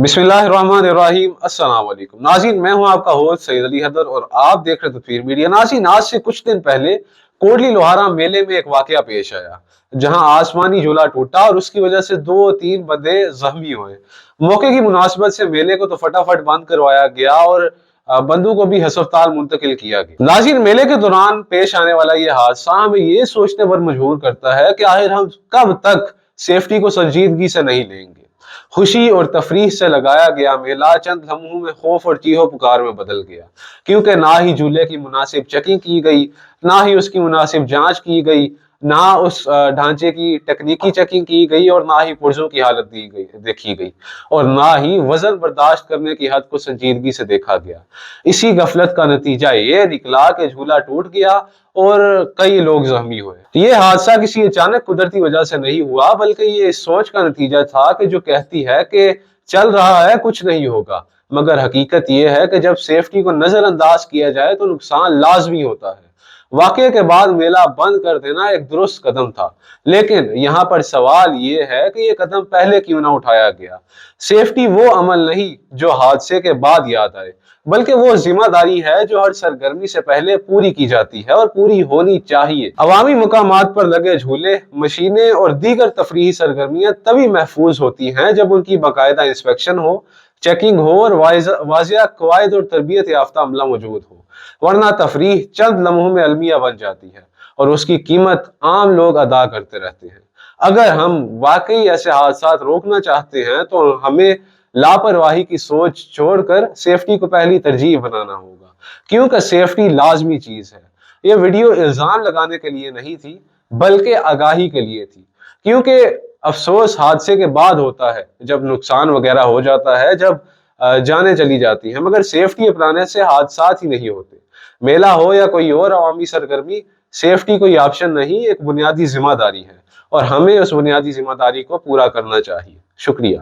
बिस्मिल्लाहिर्रहमानिर्रहीम। अस्सलाम वालेकुम नाज़रीन, मैं हूं आपका होस्ट सैयद अली हैदर और आप देख रहे तस्वीर मीडिया। नाज़रीन, आज से कुछ दिन पहले कोडली लोहारा मेले में एक वाकया पेश आया जहां आसमानी झूला टूटा और उसकी वजह से 2-3 बंदे जख्मी हुए। मौके की मुनासिबत से मेले को तो फटाफट बंद करवाया गया और बंदों को भी हस्पताल मुंतकिल किया गया। नाज़रीन, मेले के दौरान पेश आने वाला ये हादसा हमें ये सोचने पर मजबूर करता है कि आखिर हम कब तक सेफ्टी को संजीदगी से नहीं लेंगे। खुशी और तफरीह से लगाया गया मेला चंद लम्हों में खौफ और चीहो पुकार में बदल गया, क्योंकि ना ही झूले की मुनासिब चेकिंग की गई, ना ही उसकी मुनासिब जांच की गई, ना उस ढांचे की तकनीकी चेकिंग की गई और ना ही पुर्जों की हालत देखी गई और ना ही वजन बर्दाश्त करने की हद को संजीदगी से देखा गया। इसी गफलत का नतीजा ये निकला कि झूला टूट गया और कई लोग जख्मी हुए। ये हादसा किसी अचानक कुदरती वजह से नहीं हुआ, बल्कि ये इस सोच का नतीजा था कि जो कहती है कि चल रहा है कुछ नहीं होगा, मगर हकीकत ये है कि जब सेफ्टी को नजरअंदाज किया जाए तो नुकसान लाजमी होता है। वाकये के बाद मेला बंद कर देना एक दुरुस्त कदम था, लेकिन यहाँ पर सवाल ये है कि ये कदम पहले क्यों ना उठाया गया। सेफ्टी वो अमल नहीं जो हादसे के बाद याद आए, बल्कि वो जिम्मेदारी है जो हर सरगर्मी से पहले पूरी की जाती है और पूरी होनी चाहिए। अवामी मुकामात पर लगे झूले, मशीनें और दीगर तफरीही सरगर्मियां तभी महफूज होती हैं जब उनकी बाकायदा इंस्पेक्शन हो, चेकिंग हो और वाजिया कवायद और तरबियत याफ्ता अमला मौजूद हो, वरना तफरीह चंद लम्हों में अलमिया बन जाती है और उसकी कीमत आम लोग अदा करते रहते हैं। अगर हम वाकई ऐसे हादसा रोकना चाहते हैं तो हमें लापरवाही की सोच छोड़कर सेफ्टी को पहली तरजीह बनाना होगा, क्योंकि सेफ्टी लाजमी चीज है। यह वीडियो इल्जाम लगाने के लिए नहीं थी, बल्कि आगाही के लिए थी, क्योंकि अफसोस हादसे के बाद होता है, जब नुकसान वगैरह हो जाता है, जब जानें चली जाती हैं, मगर सेफ्टी अपनाने से हादसा ही नहीं होते। मेला हो या कोई और अवामी सरगर्मी, सेफ्टी कोई ऑप्शन नहीं, एक बुनियादी जिम्मेदारी है और हमें उस बुनियादी जिम्मेदारी को पूरा करना चाहिए। शुक्रिया।